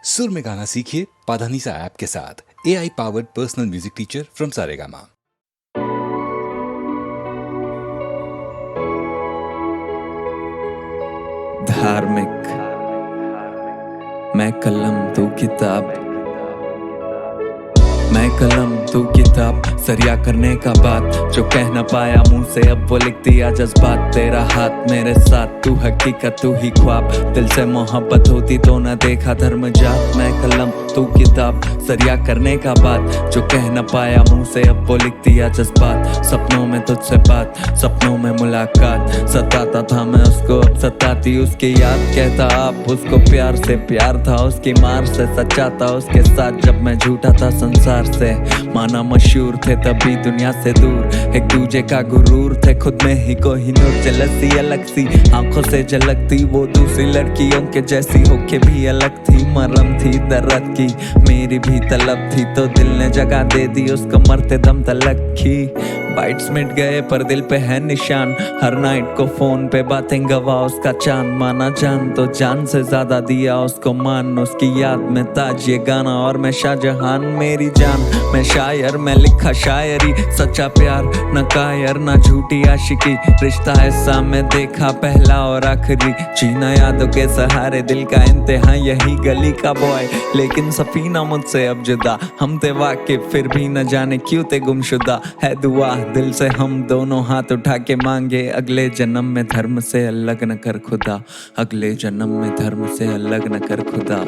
सुर में गाना सीखिए पाधानीसा ऐप के साथ। AI powered personal music teacher from Saregama. धार्मिक मैं कलम तू किताब, मैं कलम तू किताब, सरिया करने का बात जो कह न पाया मुंह से अब वो लिख दिया जज्बात। तेरा हाथ मेरे साथ, तू हकीकत तू ही ख्वाब, दिल से मोहब्बत होती तो न देखा धर्म जात। मैं कलम तू किताब, सरिया करने का बात जो कह न पाया मुंह से अब वो लिख दिया जज्बात। सपनों में तुझसे बात, सपनों में मुलाकात, सताता था मैं उसको अब सताती उसकी याद। कहता आप उसको प्यार से, प्यार था उसकी मार से, सच्चा था उसके साथ जब मैं झूठा था संसार से। माना मशहूर थे तभी दुनिया से दूर, एक दूजे का गुरूर थे खुद में ही कोहिनूर। जलसी अलग सी आंखों से झलकती, वो दूसरी लड़कियों के जैसी होके भी अलग थी। मरम थी दर्द की, मेरी भी तलब थी तो दिल ने जगह दे दी उसको मरते दम तलक की। बाइट्स मिट गए पर दिल पे है निशान, हर नाइट को फोन पे बातें गवा उसका चांद। माना जान तो जान से ज्यादा दिया उसको मान, उसकी याद में ताज ये गाना और मैं शाहजहान। मेरी जान मैं शायर, मैं लिखा शायरी, सच्चा प्यार न कायर न झूठी आशिकी। रिश्ता ऐसा मैं देखा पहला और आखिरी, जीना यादों के सहारे दिल का इंतहा यही गली का बॉय। लेकिन सफीना मुझसे अब जुदा, हम थे वाकिफ फिर भी न जाने क्यों थे गुमशुदा। है दुआ दिल से हम दोनों हाथ उठा के मांगे, अगले जन्म में धर्म से अलग न कर खुदा, अगले जन्म में धर्म से अलग न कर खुदा।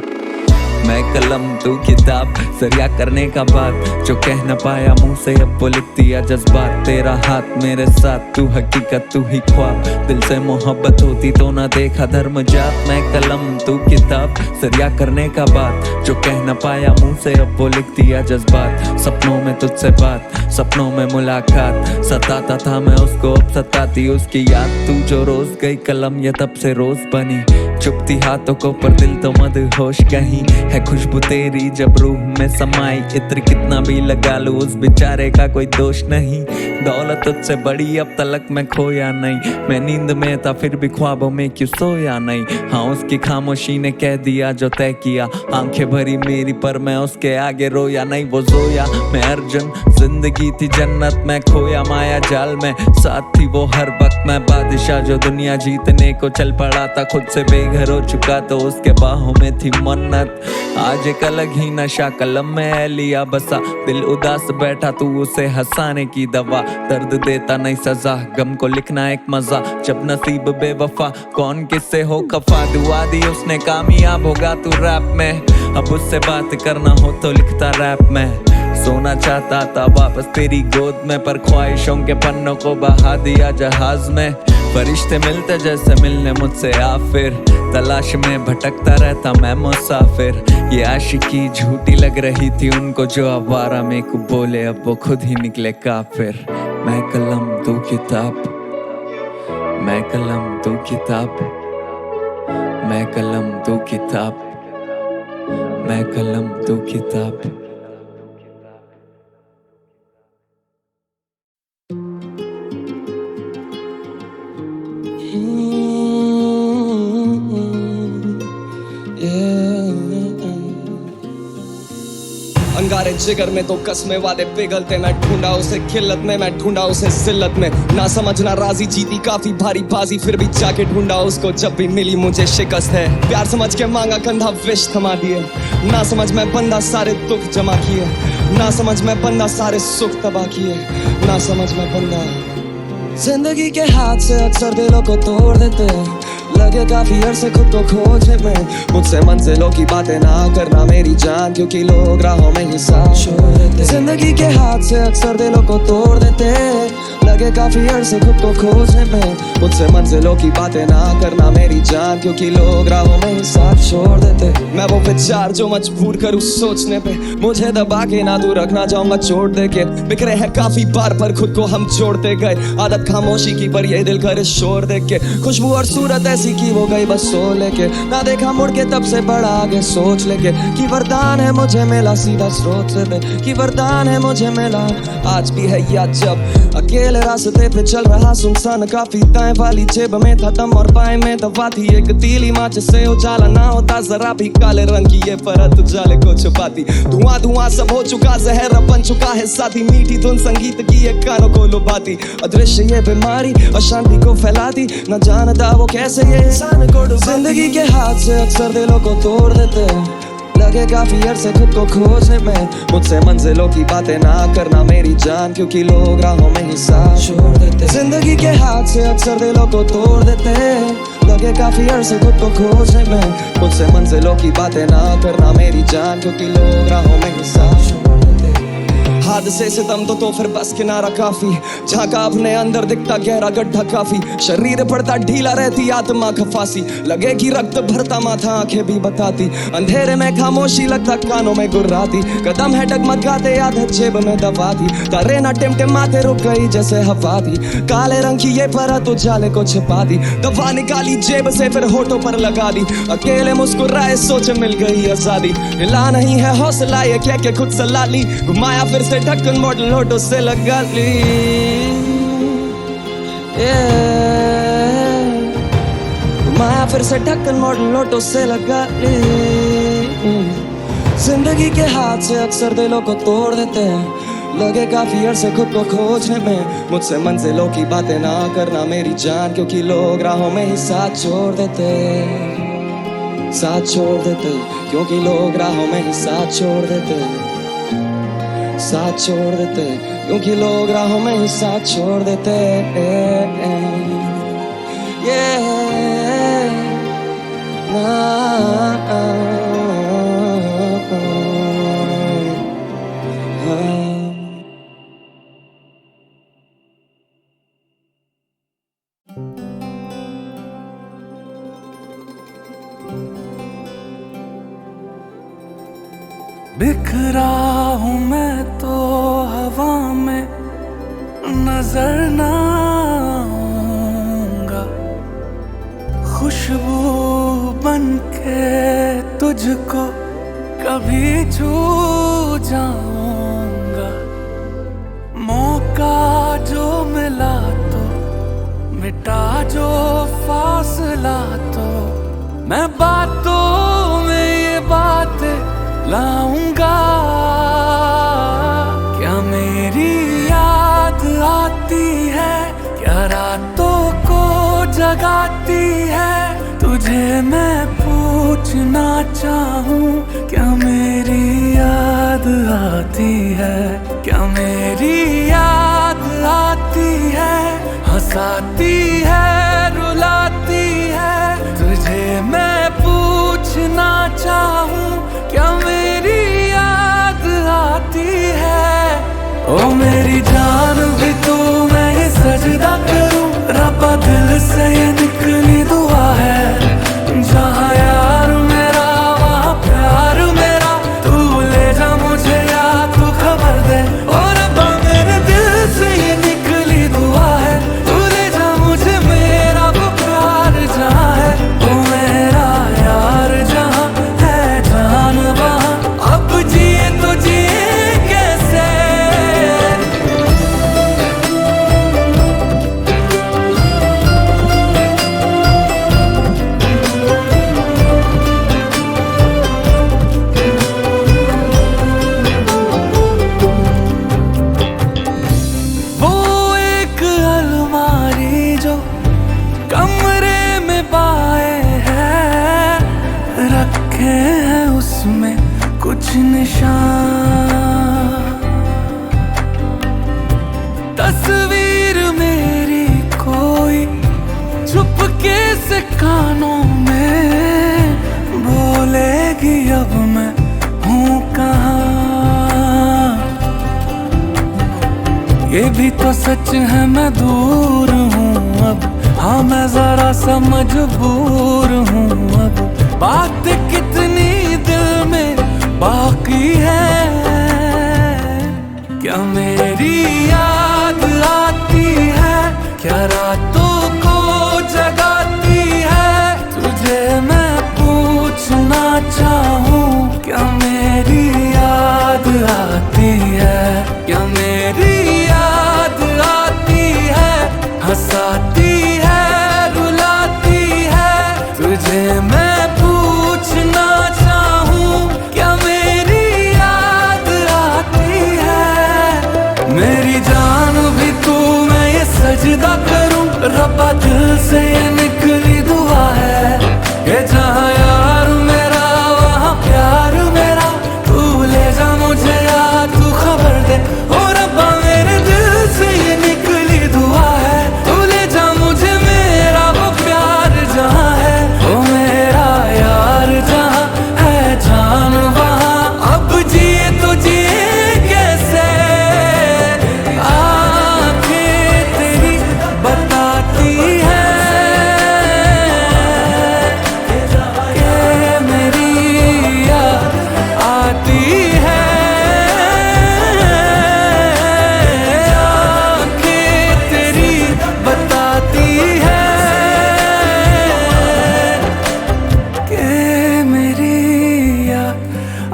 मैं कलम तू किताब, सरिया करने का बात जो कह न पाया मुंह से अब वो लिख दिया जज्बात। तेरा हाथ मेरे साथ, तू हकीकत तू ही ख्वाब, दिल से मोहब्बत होती तो ना देखा धर्म जात। मैं कलम तू किताब, सरिया करने का बात जो कह न पाया मुंह से अब वो लिख दिया जज्बात। सपनों में तुझसे बात, सपनों में मुलाकात, सताता था मैं उसको अब सताती उसकी याद। तू जो रोज गई कलम ये तब से रोज बनी, चुपती हाथों को पर दिल तो मदहोश कहीं। है खुशबू तेरी जब रूह में समाई, इत्र कितना भी लगा लूं उस बेचारे का कोई दोष नहीं। दौलत तुझसे बड़ी अब तलक मैं खोया नहीं, मैं नींद में था फिर भी ख्वाबों में क्यों सोया नहीं। हाँ उसकी खामोशी ने कह दिया जो तय किया, आंखें भरी मेरी पर मैं उसके आगे रोया नहीं। वो जोया मैं अर्जुन, जिंदगी थी जन्नत मैं खोया माया जाल में। साथ थी वो हर वक्त मैं बादशाह जो दुनिया जीतने को चल पड़ा था, खुद से बेघर हो चुका तो उसके बाहों में थी मन्नत। आज एक अलग ही नशा कलम में है लिया बसा, दिल उदास बैठा तू उसे हंसाने की दवा। दर्द देता नहीं सजा, गम को लिखना एक मजा, जब नसीब बेवफा कौन किससे हो खफा। दुआ दी उसने कामयाब होगा तू रैप में, अब उससे बात करना हो तो लिखता रैप में। सोना चाहता था वापस तेरी गोद में, पर ख्वाहिशों के पन्नों को बहा दिया जहाज में। फरिश्ते मिलते जैसे मिलने मुझसे आ फिर, तलाश में भटकता रहता मैं मुसाफिर। ये आशिकी झूठी लग रही थी उनको जो आवारा में को बोले, अब वो खुद ही निकले काफिर। मैं कलम तू किताब, मैं कलम तू किताब, मैं कलम तू किताब, मैं कलम तू किताब। अंगारे जिगर में तो कसमें वादे पिघलते, मैं ढूंढा उसे खिल्लत में, मैं ढूंढा उसे जिल्लत में। ना समझना राजी जीती काफी भारी बाजी, फिर भी जाके ढूंढा उसको जब भी मिली मुझे शिकस्त है। प्यार समझ के मांगा कंधा विष थमा दिए, ना समझ मैं बंदा सारे दुख जमा किए, ना समझ मैं बंदा सारे सुख तबाह किए, ना समझ मैं बंदा। जिंदगी के हाथ से अक्सर दिलों को तोड़ देते, लगे काफी अरसे खुद को खोजने में। मुझसे मंजिलों की बातें ना करना मेरी जान, क्योंकि लोग राहों में ही साथ छोड़ देते। जिंदगी के हाथ से अक्सर दिलों को तोड़ देते, लगे काफी अरसे खुद को खोजने में। मुझसे मंजिलों की बातें ना करना मेरी जान, क्योंकि लोग राहों में ही साथ छोड़ देते। मैं वो विचार जो मजबूर करूँ सोचने पे, मुझे दबा के ना दूर रखना चाहूंगा चोट दे के। बिखरे हैं काफी बार पर खुद को हम जोड़ते गए, आदत खामोशी की पर ये दिल करे शोर देख के। खुशबू और सूरत ऐसी किसी की वो गई बस सो लेके, ना देखा मुड़ के तब से बड़ा आगे सोच लेके, कि वरदान है मुझे मिला सीधा स्रोत से पे, कि वरदान है मुझे मिला। आज भी है या जब अकेले रास्ते पे चल रहा सुनसान काफी, दाएं वाली जेब में था दम और बाएं में दवा थी, एक तीली माच से उजाला ना होता जरा भी, काले रंग की ये परत उजाले को छुपाती। धुआं धुआं सब हो चुका, जहर बन चुका है साथी, मीठी धुन संगीत की ये कानों को लुभाती, अदृश्य ये बीमारी अशांति को फैलाती, न जानता वो कैसे ये इंसान को डुबाती। जिंदगी के हाथ से अक्सर दिलों को तोड़ देते, लगे काफी अरसे खुद को खोजने में, मुझसे मंजिलों की बातें ना करना मेरी जान, क्योंकि लोग राहों में ही साथ छोड़ देते। जिंदगी के हाथ से अक्सर दिलों को तोड़ देते, लगे काफी अरसे खुद को खोजने में, मुझसे मंजिलों की बातें ना करना मेरी जान, क्योंकि लोग राहों में ही साथ छोड़ देते। हादसे से दम तो फिर बस किनारा काफी, झांका अपने अंदर दिखता गहरा गड्ढा काफी, शरीर पड़ता ढीला रहती आत्मा खफासी, लगे कि रक्त भरता माथा आंखें भी बताती, अंधेरे में खामोशी लगता कानों में गुर्राती, कदम है डगमगाते याद है जेब में दबाती, तारे ना टिमटिमाते रुक गई जैसे हवा थी, काले रंग की ये परत उजाले को छिपा दी, दवा निकाली जेब से फिर होठों पर लगा दी, अकेले मुस्कुराए सोचे मिल गई आजादी, हिला नहीं है हौसला ये कह के खुद सला ली, घुमाया फिर से ढक्कन मॉडल होठों से लगा ली, घुमाया फिर से ढक्कन मॉडल होठों से लगा ली। जिंदगी के हाथ से अक्सर दिलों को तोड़ देते हैं, लगे काफी अरसे खुद को खोजने में, मुझसे मंजिलों की बातें ना करना मेरी जान, क्योंकि लोग राहों में ही साथ छोड़ देते, साथ छोड़ देते, क्योंकि लोग राहों में ही साथ छोड़ देते, साथ छोड़ देते, क्योंकि लोग राहों में ही साथ छोड़ देते। बिखरा हूँ मैं तो हवा में, नजर ना आऊंगा, खुशबू बन के तुझको कभी छू जाऊंगा, मौका जो मिला तो मिटा जो फासला, तो मैं बातों में ये बातें लाऊंगा, क्या मेरी याद आती है, क्या रातों को जगाती है, तुझे मैं पूछना चाहूं, क्या मेरी याद आती है, क्या मेरी याद आती है, हंसाती है रुलाती है, तुझे मैं पूछना चाहूं, क्या मेरी याद आती है। ओ मेरी जान भी तू मैं ये सजदा करूं, रब्बा दिल से ये निकली दुआ है, जहाँ यार मेरा वहाँ प्यार मेरा, तू ले जा मुझे या तू खबर दे, और रब्बा मेरे दिल से ये निकली दुआ है, तू ले जा मुझे मेरा वो प्यार जहाँ है, ओ मेरा यार जहाँ है जान वहाँ, अब जिए तो जिए कैसे। वो एक अलमारी जो कमरे में पाए हैं, रखे हैं उसमें कुछ निशान, तस्वीर मेरी कोई चुपके से कानों में बोलेगी, अब मैं हूँ कहाँ, ये भी तो सच है मैं दूर हूँ अब, हाँ मैं जरा सा मजबूर हूँ अब, बात कितनी दिल में बाकी है, क्या मेरी याद आती है, क्या रातों को जगाती है,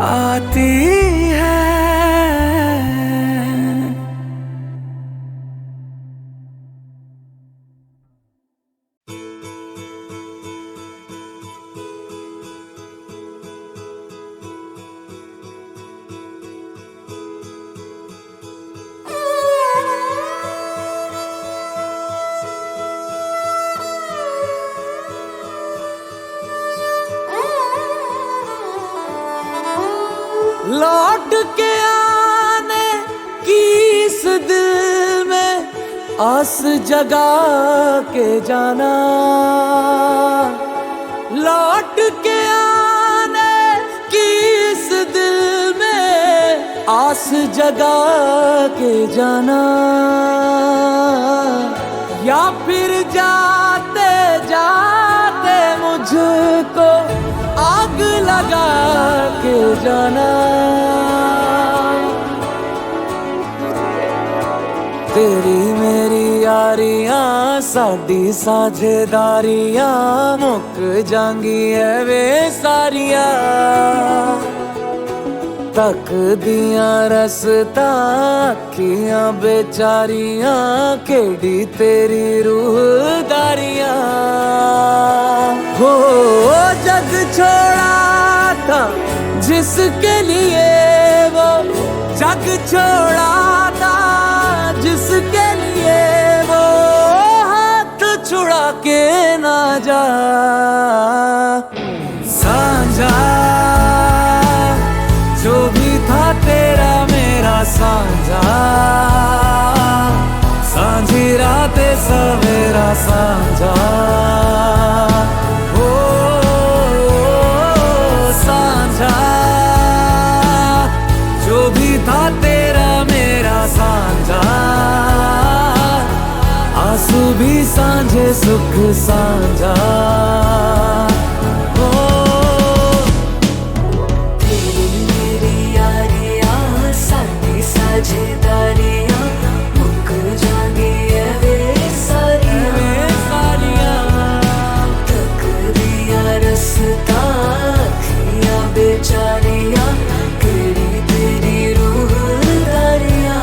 आती है। लौट के आने की इस दिल में आस जगा के जाना, लौट के आने की इस दिल में आस जगा के जाना, या फिर जाते जाते मुझको आग लगा के जाना। तेरी मेरी यारियां साडी साझेदारियां मुक जांगी है वे सारियां, तक दियां रसता अखियां बेचारियां केड़ी तेरी रूहदारियां। हो जग छोड़ा था जिसके लिए वो जग छोड़ा था, जिसके लिए वो हाथ छुड़ा के ना जा। साझा जो भी था तेरा मेरा साझा, सांझी रातें सवेरा साझा। ओ साझा जो भी था तेरा मेरा साझा, आंसू भी सांझे सुख साझा। साझेदारियां मुक जागी है वे सारियां, तक दिया रसता अखियां बेचारियां केड़ी तेरी रूहदारियां।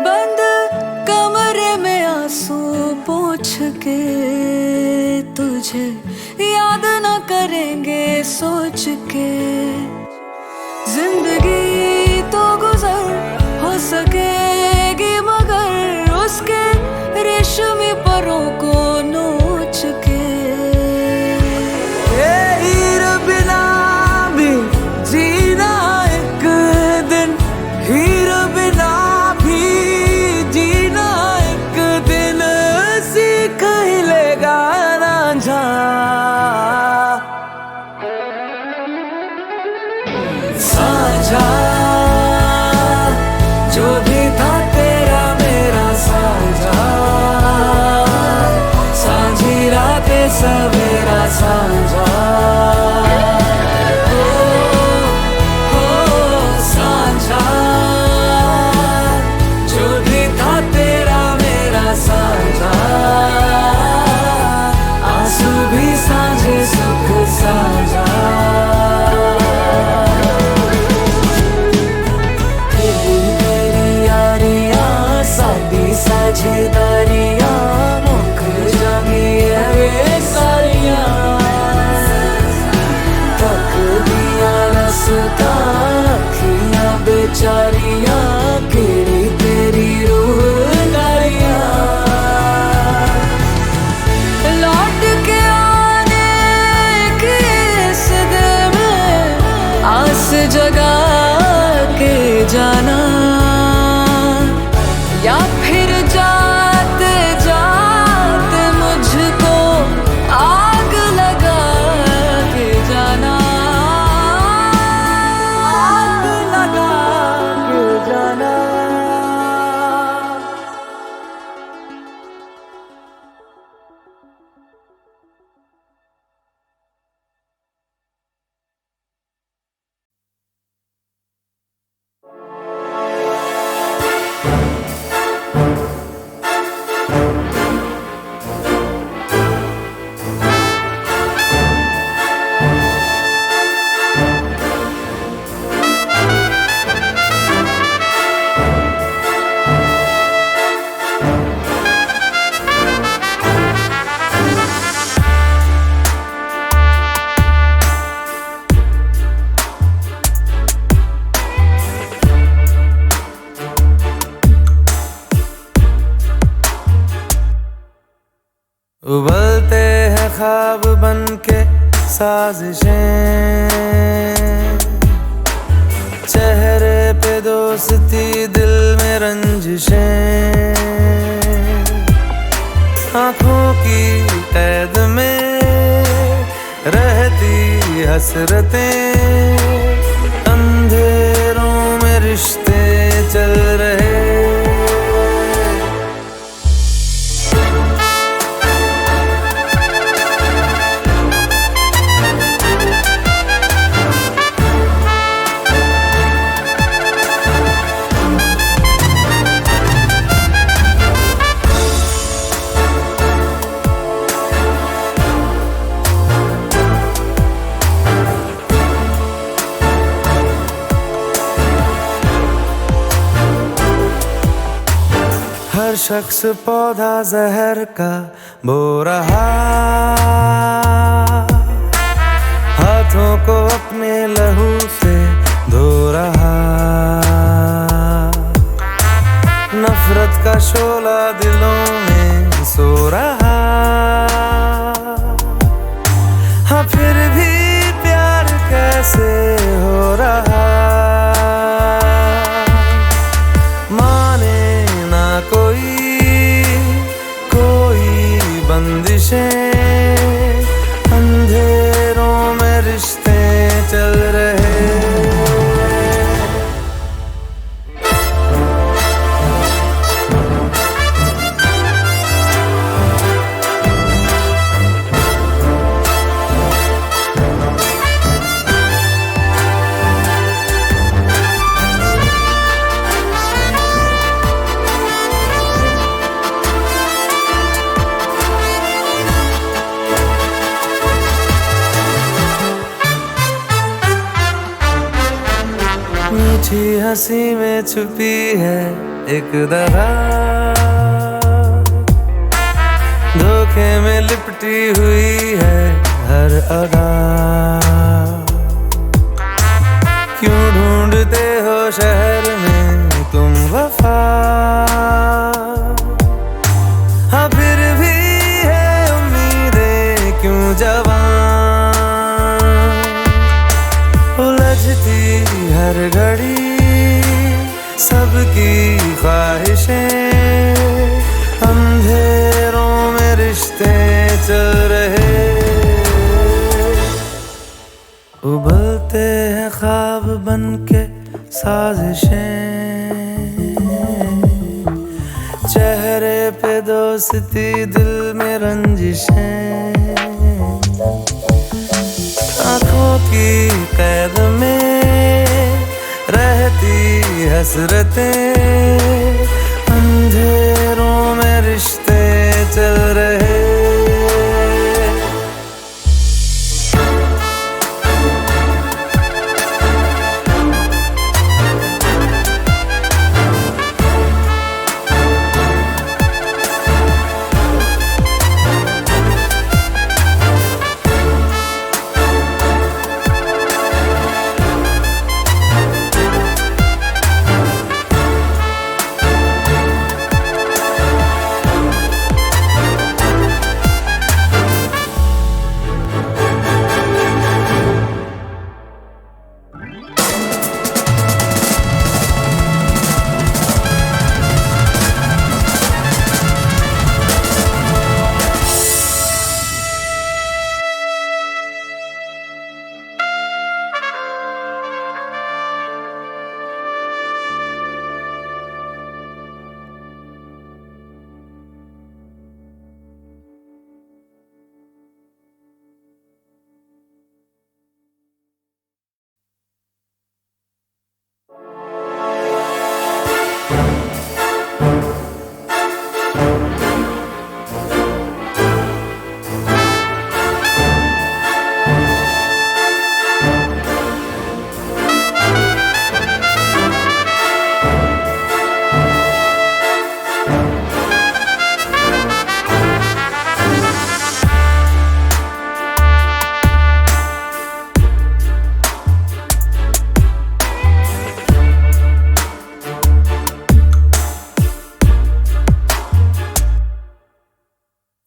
बंद कमरे में आंसू पोंछ के तुझे याद न करेंगे सोच के, जिंदगी तो गुजर हो सकेगी मगर उसके रेशमी परों को नोच के। हीर बिना भी जीना एक दिन, हीर बिना भी जीना एक दिन, सीख ही लेगा रांझा। साझा जो भी उबलते हैं ख्वाब बन के साजिशें, चेहरे पे दोस्ती दिल में रंजिशें, आँखों की कैद में रहती हसरतें, अंधेरों में रिश्ते चल रहे। हर शख्स पौधा जहर का बो रहा, हाथों को अपने लहू से धो रहा, नफरत का शोला दिलों में सो रहा। हाँ फिर भी प्यार कैसे हो रहा, बंदिशें, अंधेरों में रिश्ते चल रहे। मीठी हंसी में छुपी है एक दरार, धोखे में लिपटी हुई है हर अदा। क्यों ढूंढते हो शहर में तुम वफा, हाँ फिर भी है उम्मीदें क्यों जवां, उलझती हर घड़ी सबकी ख्वाहिशें, अंधेरों में रिश्ते चल रहे। उबलते हैं ख्वाब बन के साजिशें, चेहरे पे दोस्ती दिल में रंजिशें, आँखों की कैद में रहती हसरतें, अंधेरों में रिश्ते चल रहे।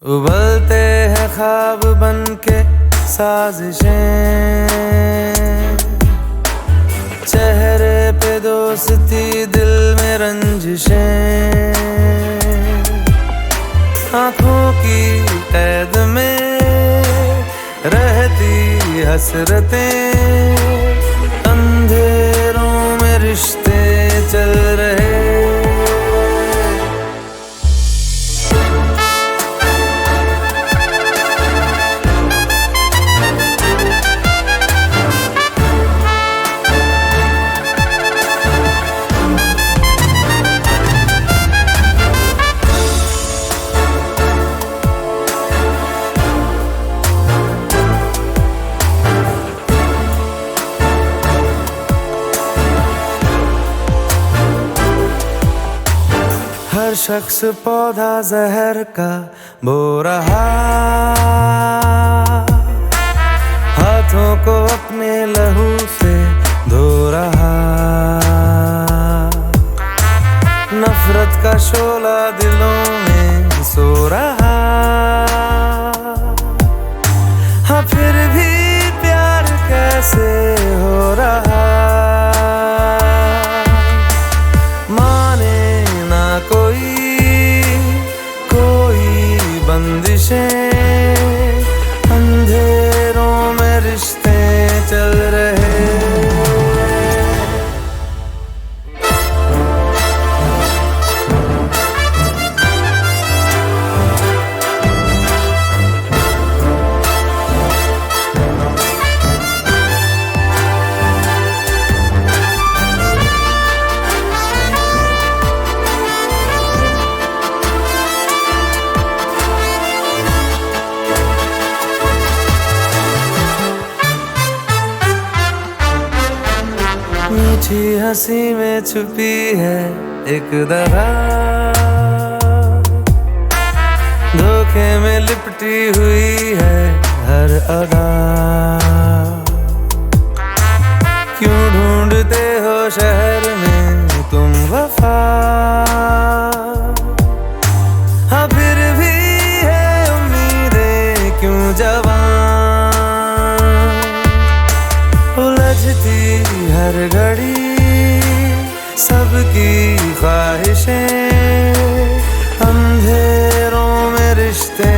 उबलते हैं ख्वाब बन के साजिशें, चेहरे पे दोस्ती दिल में रंजिशें, आँखों की कैद में रहती हसरतें, अंधेरों में रिश्ते चल रहे। हर शख्स पौधा जहर का बो रहा, हाथों को अपने लहू से धो रहा, नफरत का शोला दिलों में सो रहा। हाँ फिर भी प्यार कैसे हो रहा, बंदिशें, अंधेरों में रिश्ते चल रहे। मीठी हंसी में छुपी है एक दरार, धोखे में लिपटी हुई है हर अदा। क्यों ढूंढते हो शहर में तुम वफा, हाँ फिर भी है उम्मीदें क्यों जवां, उलझती हर घड़ी सबकी ख्वाहिशें, अंधेरों में रिश्ते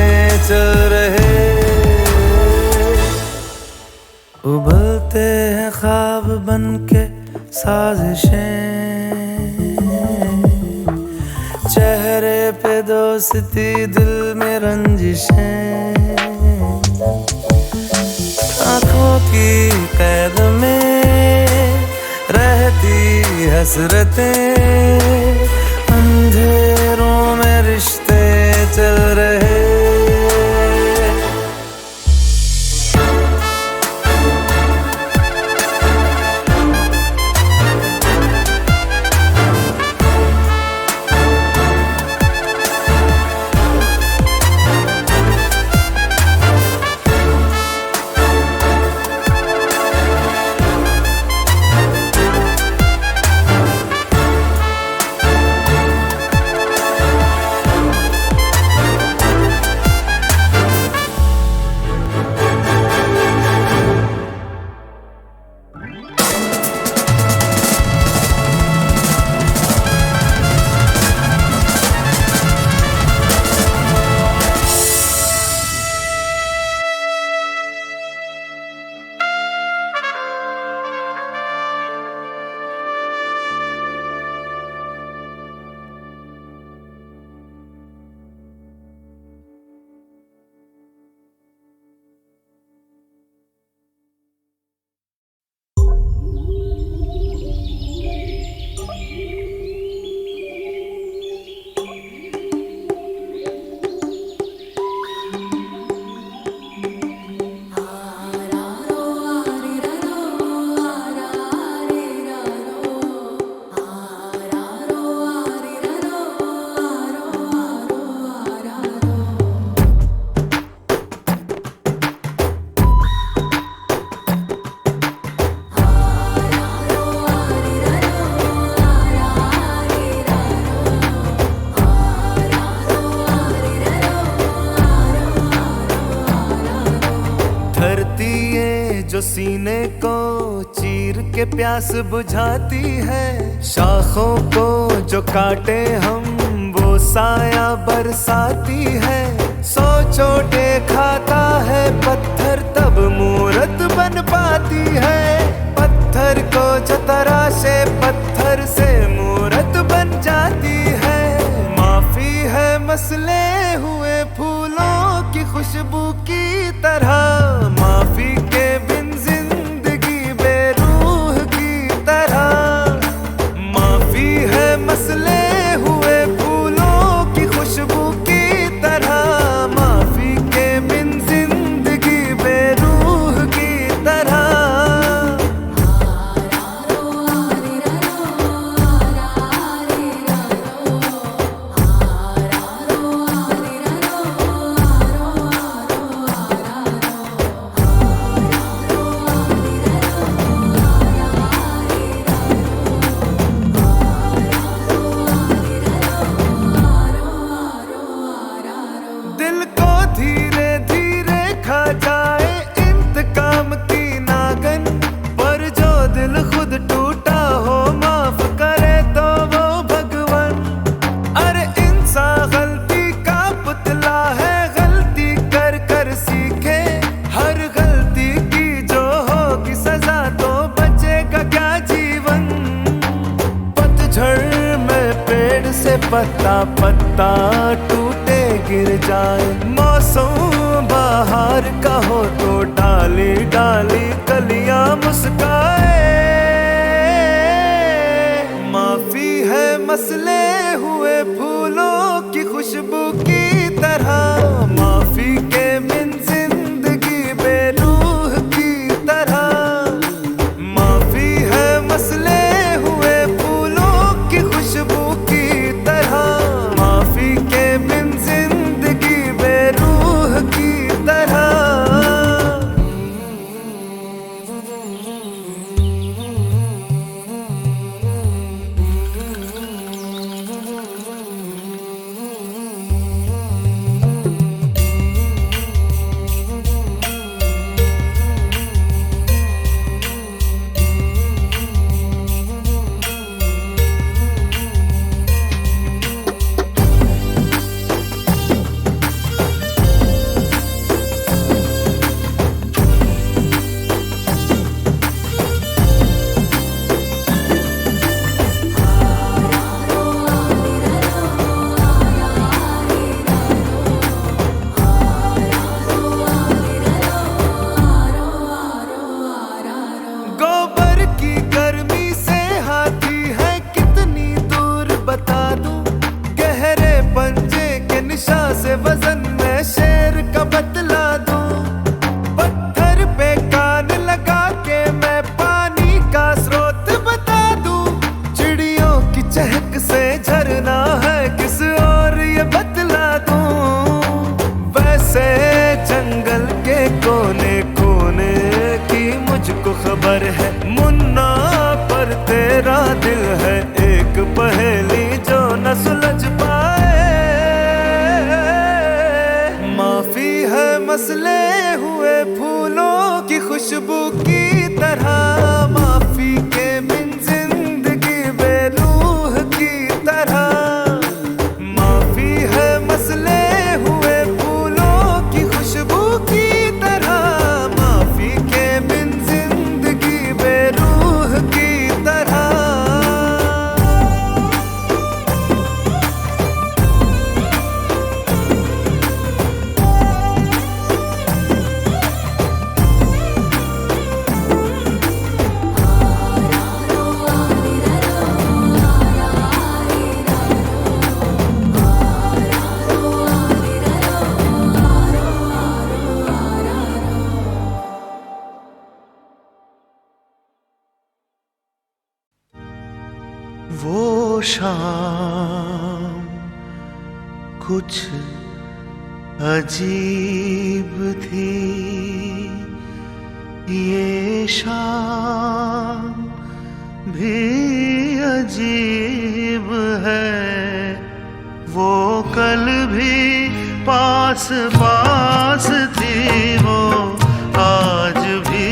चल रहे। उबलते हैं ख्वाब बन के साजिशें, चेहरे पे दोस्ती दिल में रंजिशें, आँखों की कैद में रहती हसरतें, अंधेरों में रिश्ते चल रहे। जो सीने को चीर के प्यास बुझाती है। शाखों को जो काटे हम वो साया बरसाती है। सौ चोटे खाता है पत्थर तब मूरत बन पाती है। पत्थर को जो तराशे पत्थर से मूरत बन जाती है। माफी है मसले हुए फूलों की खुशबू की तरह। माफी के बिन जिंदगी बेरूह की तरह। माफी है मसले हुए फूलों की खुशबू की तरह। माफी के बिन जिंदगी बेरूह की तरह। दिल को धीरे धीरे खा जाए इंतकाम की नागन। पर जो दिल खुद टूटा हो माफ करे तो वो भगवान। अरे इंसान गलती का पुतला है, गलती कर कर सीखे। हर गलती की जो होगी सजा तो बचेगा क्या जीवन। पतझड़ में पेड़ से पत्ता पत्ता टूटे गिर जाए। मौसम बाहर का हो तो डाली डाली कलियां मुस्काए। माफी है मसले हुए फूलों की खुशबू की तरह। माफी के बिन जिंदगी बेरूह की तरह। माफी है मसले हुए फूलों की खुशबू की तरह। माफी के बिन जिंदगी बेरूह की तरह। गोबर की गर्मी से हाथी है कितनी दूर बता दूं। गहरे पंजे के निशा से वजन में शेर का बतला दूं। पत्थर पे कान लगा के मैं पानी का स्रोत बता दूं। चिड़ियों की चहक से झरना है किस और ये बतला दूं। वैसे जंगल के कोने कोने की मुझको खबर है। मुन्ना पर तेरा दिल है एक पहेली जो न सुलझ पाए। माफी है मसले हुए फूलों की खुशबू की तरह। माफी के बिन जिंदगी बेरूह की तरह। माफी है मसले हुए फूलों की खुशबू की तरह। माफी के बिन जिंदगी बेरूह की तरह। वो शाम कुछ अजीब थी। ये शाम भी अजीब है। वो कल भी पास पास थी, वो आज भी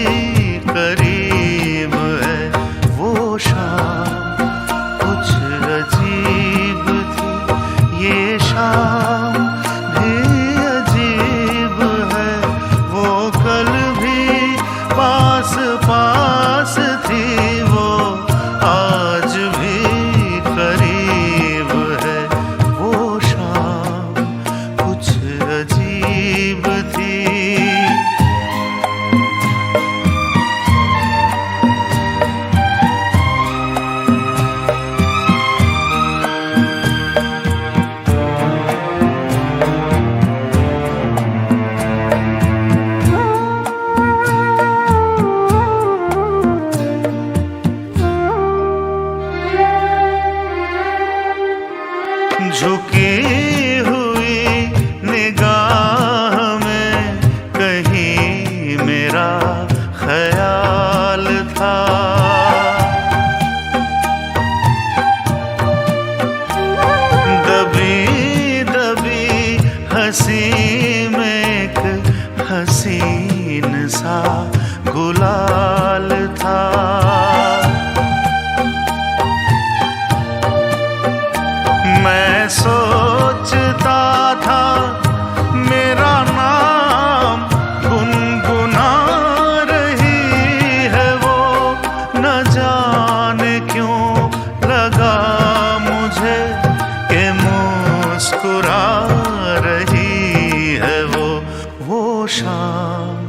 शाम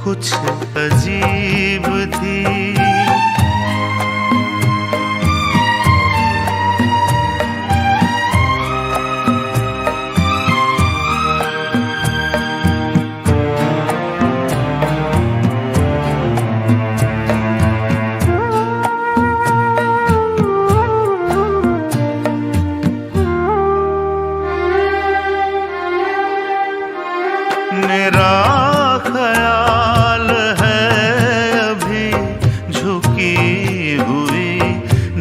कुछ अजीब थी। मेरा ख्याल है अभी झुकी हुई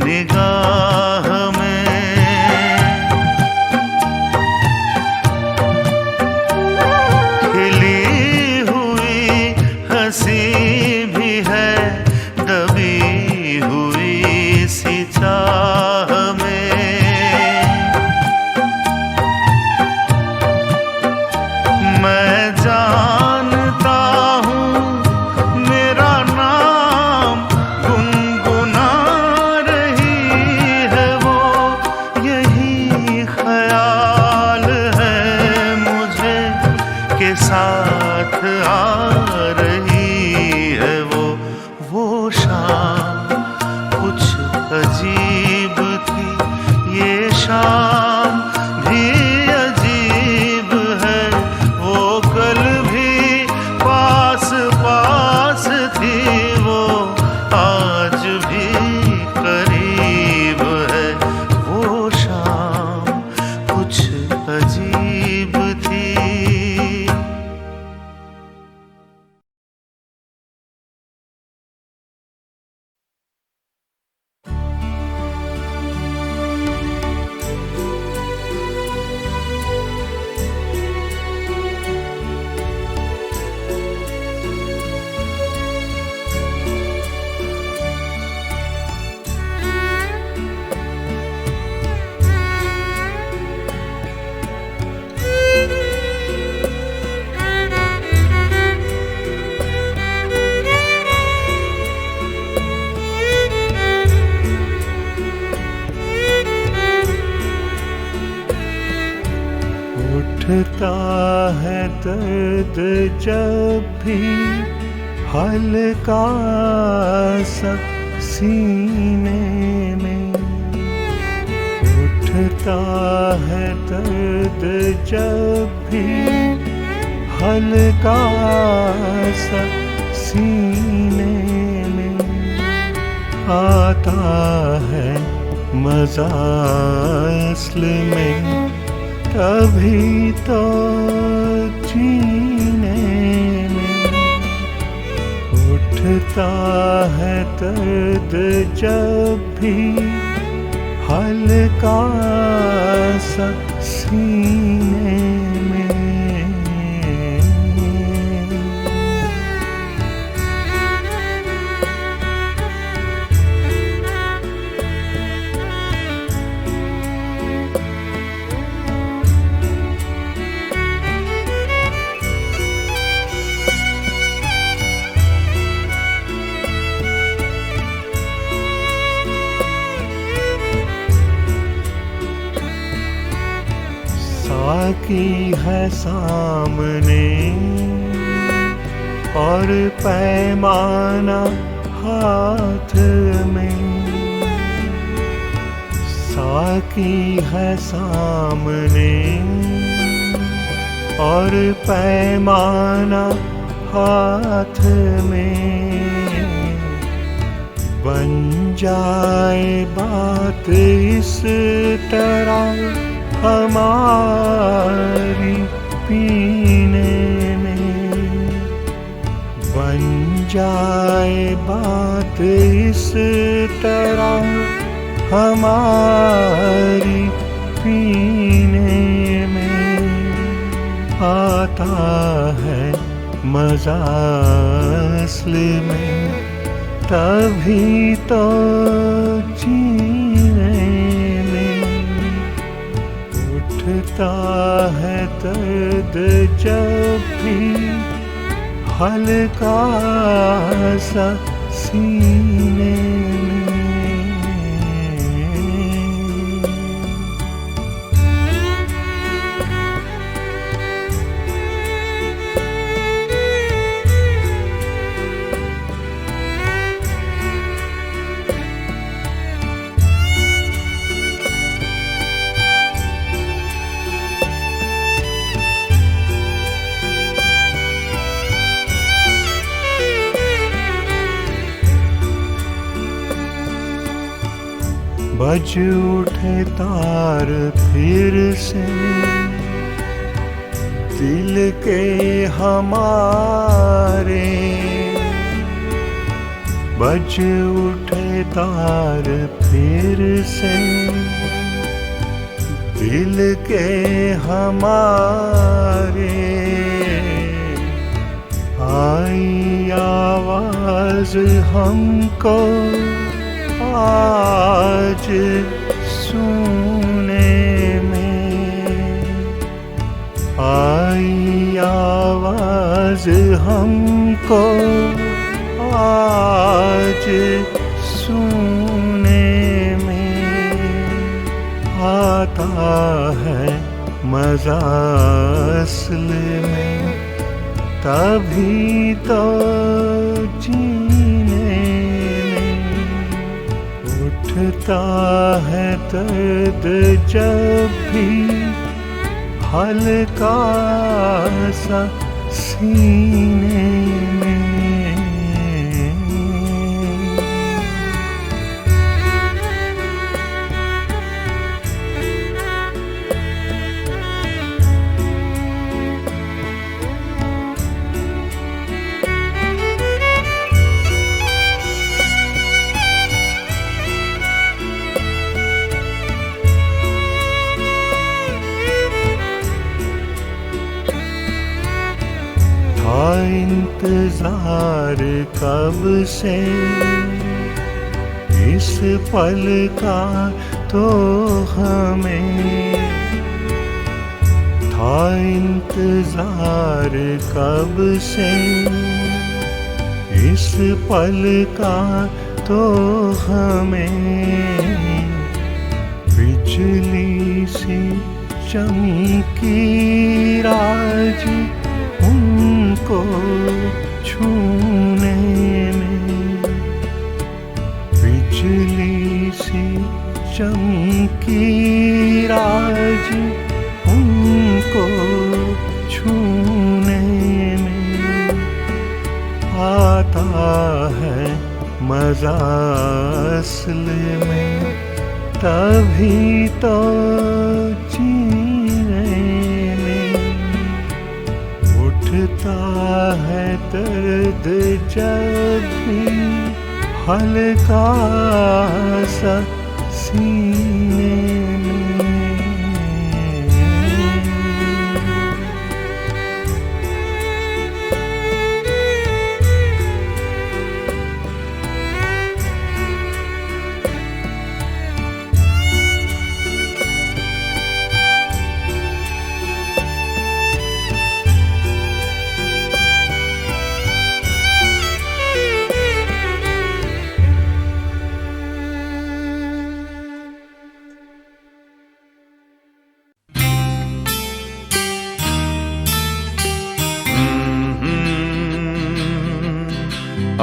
निगाह में, खिली हुई हंसी भी है दबी हुई सी चाह में। मैं जानता हूँ मेरा नाम गुनगुना रही है वो, यही ख्याल है मुझे के साथ आ रही है वो शाम कुछ अजीब थी। ये शाम भी अजीब है, वो कल भी पास पास थी, वो आज भी करीब है। वो शाम कुछ अजीब थी। उठता है दर्द जब भी हल्का सा सीने में, उठता है दर्द जब भी हल्का सा सीने में, आता है मजा असल में तभी तो जीने में। उठता है दर्द जब भी हल्का सा सीने में। साकी है सामने और पैमाना हाथ में, साकी है सामने और पैमाना हाथ में। बन जाए बात इस तरह हमारी पीने में, बन जाए बात इस तरह हमारी पीने में। आता है मजा असल में तभी तो जीने में। उठता है दर्द जब भी हल्का सा सीने में। बज उठे तार फिर से दिल के हमारे, बज उठे तार फिर से दिल के हमारे। आई आवाज हमको आज सुने में, आई आवाज हमको आज सुने में। आता है मजा असल में तभी तो जीने में। उठता है दर्द जब भी हल्का सा सीने में। इंतजार कब से इस पल का तो हमें था, इंतजार कब से इस पल का तो हमें। बिजली सी चमकी राज उनको छूने में, बिजली सी चमकी राज उनको छूने में। आता है मजा असल में तभी तो जीने में। उठता है दर्द जब भी हल्का सा सीने में।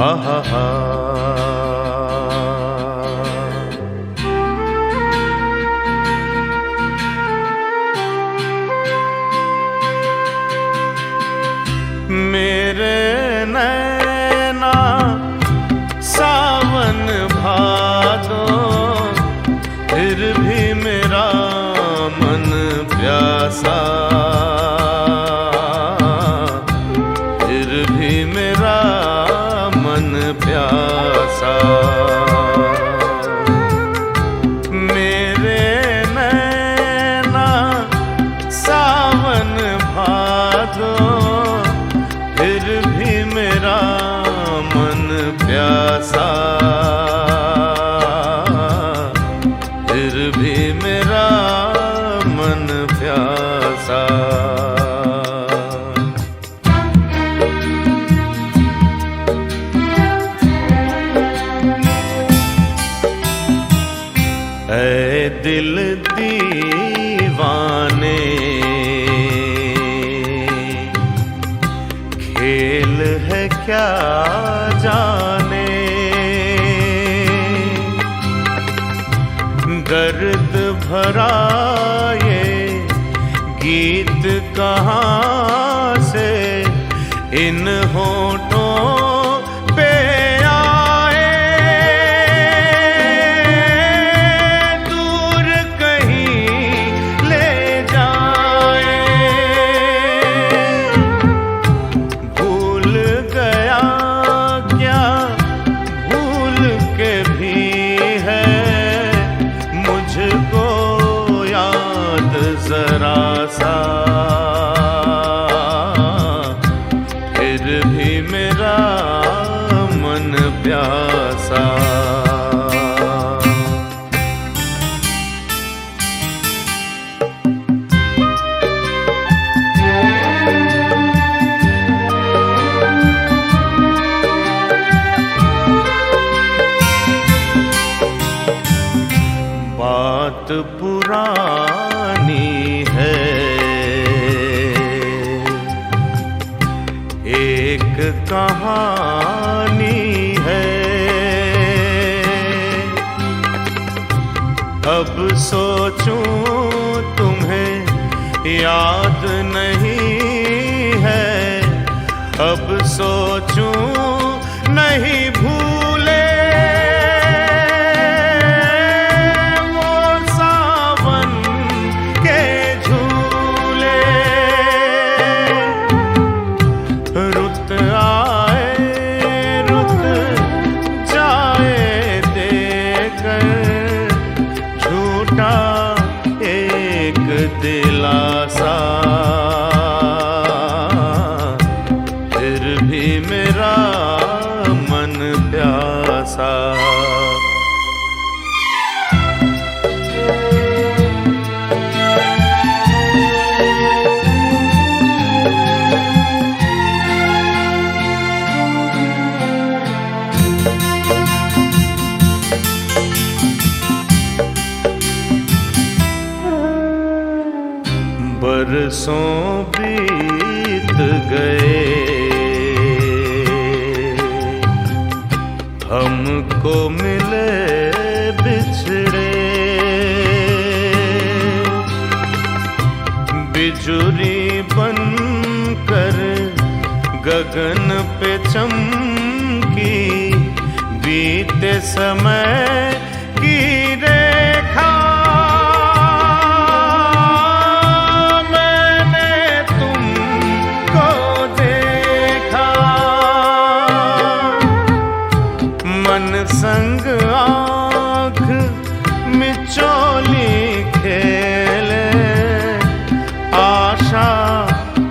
आहा मेरे नैना सावन भादो, फिर भी मेरा मन प्यासा, फिर भी मेरा मन प्यासा। मेरे नैना सावन भादो, फिर भी मेरा मन प्यासा, फिर भी मेरा मन प्यासा। ऐ दिल दीवाने, खेल है क्या जाने, दर्द भरा ये गीत कहाँ से इन होठों पे आए। प्यासा। बात पुरानी है, एक कहानी है, अब सोचूं तुम्हें याद नहीं है, अब सोचूं नहीं भूले दिलासा। फिर भी मेरा मन प्यासा। बरसों बीत गए, हमको मिले बिछड़े, बिजुरी बनकर गगन पे चमकी, बीते समय की रेखा संग आँख मिचोली खेले, आशा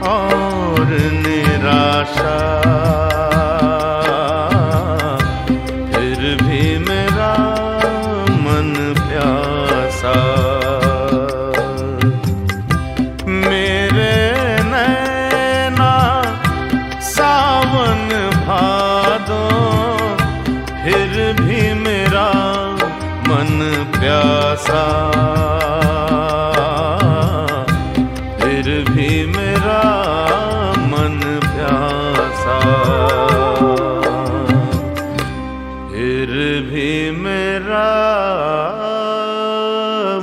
और निराशा। फिर भी मेरा मन प्यासा। मेरे नैना सावन भादो, फिर भी मेरा मन प्यासा। फिर भी मेरा मन प्यासा। फिर भी मेरा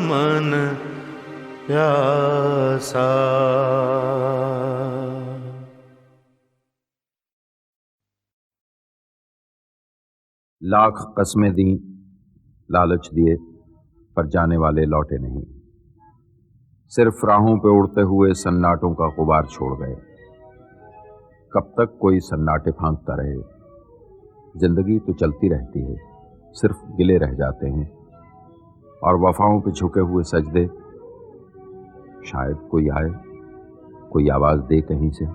मन प्यासा। लाख कस्में दी, लालच दिए, पर जाने वाले लौटे नहीं। सिर्फ राहों पे उड़ते हुए सन्नाटों का गुबार छोड़ गए। कब तक कोई सन्नाटे फांकता रहे? जिंदगी तो चलती रहती है, सिर्फ गिले रह जाते हैं और वफाओं पे झुके हुए सजदे। शायद कोई आए, कोई आवाज दे कहीं से।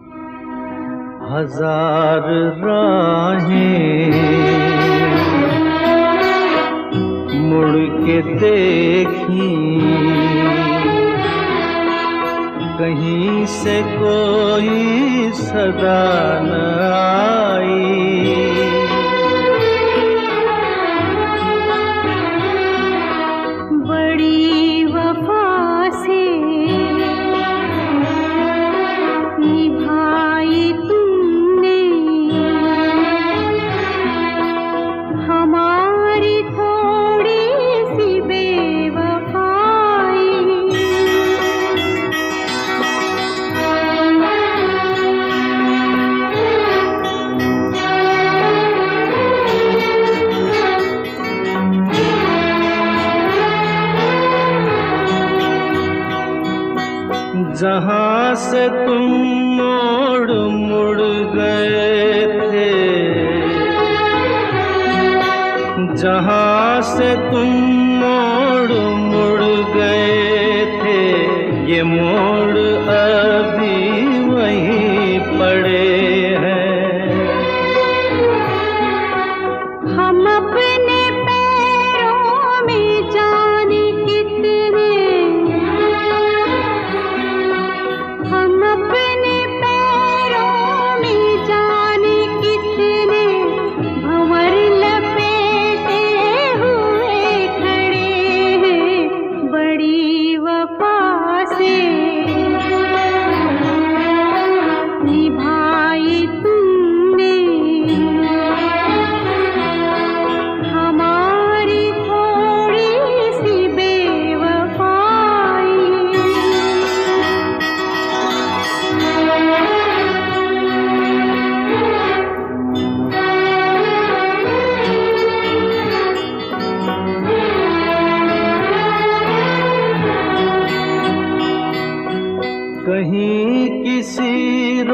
हजार राहें मुड़ के देखी, कहीं से कोई सदा न आई। बड़ी वफा से निभाई तुमने हमारी थोड़ी सी बेवफाई। जहाँ से तुम मोड़ मुड़ गए थे, जहाँ से तुम मोड़ मुड़ गए थे, ये मोड़ अभी वहीं पड़े हैं।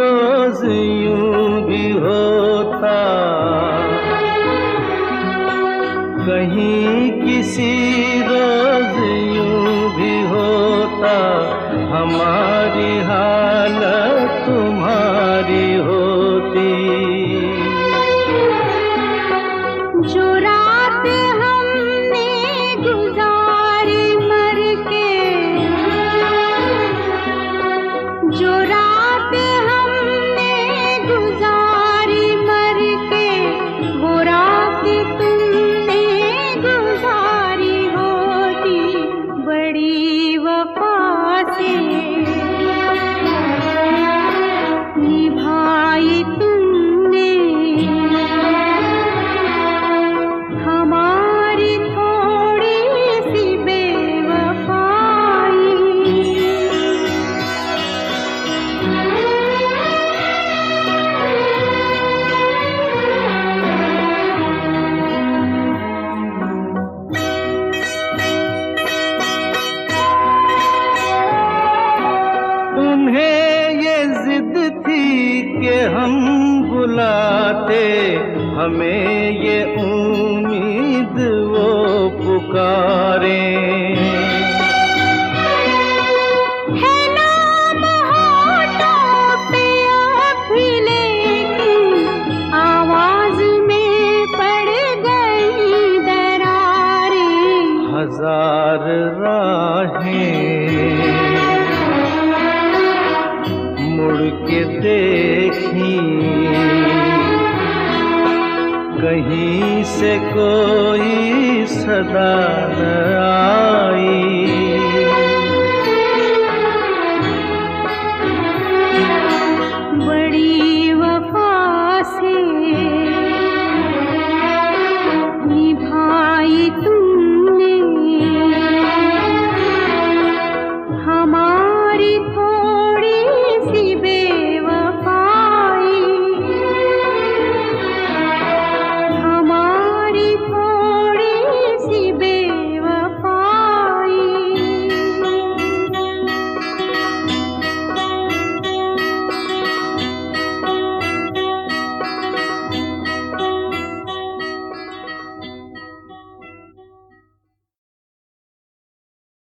रोज यूं भी होता, कहीं किसी रोज यूं भी होता, हमारी हालत तुम्हारी होती। जो रात हमने गुजारी मर के, जो रात हमने गुजारी मर के, वो रात तुमने गुजारी होती बड़ी वफा से निभाई तुमने हमारी थोड़ी सी बेवफाई। उन्हें ये जिद थी कि हम बुलाते, हमें ये उम्मीद वो पुकारे। है नाम होठों पे अभी लेकिन आवाज में पड़ गई दरारें। हजार राहें मुड़ के देखी, कहीं से कोई सदा न आई।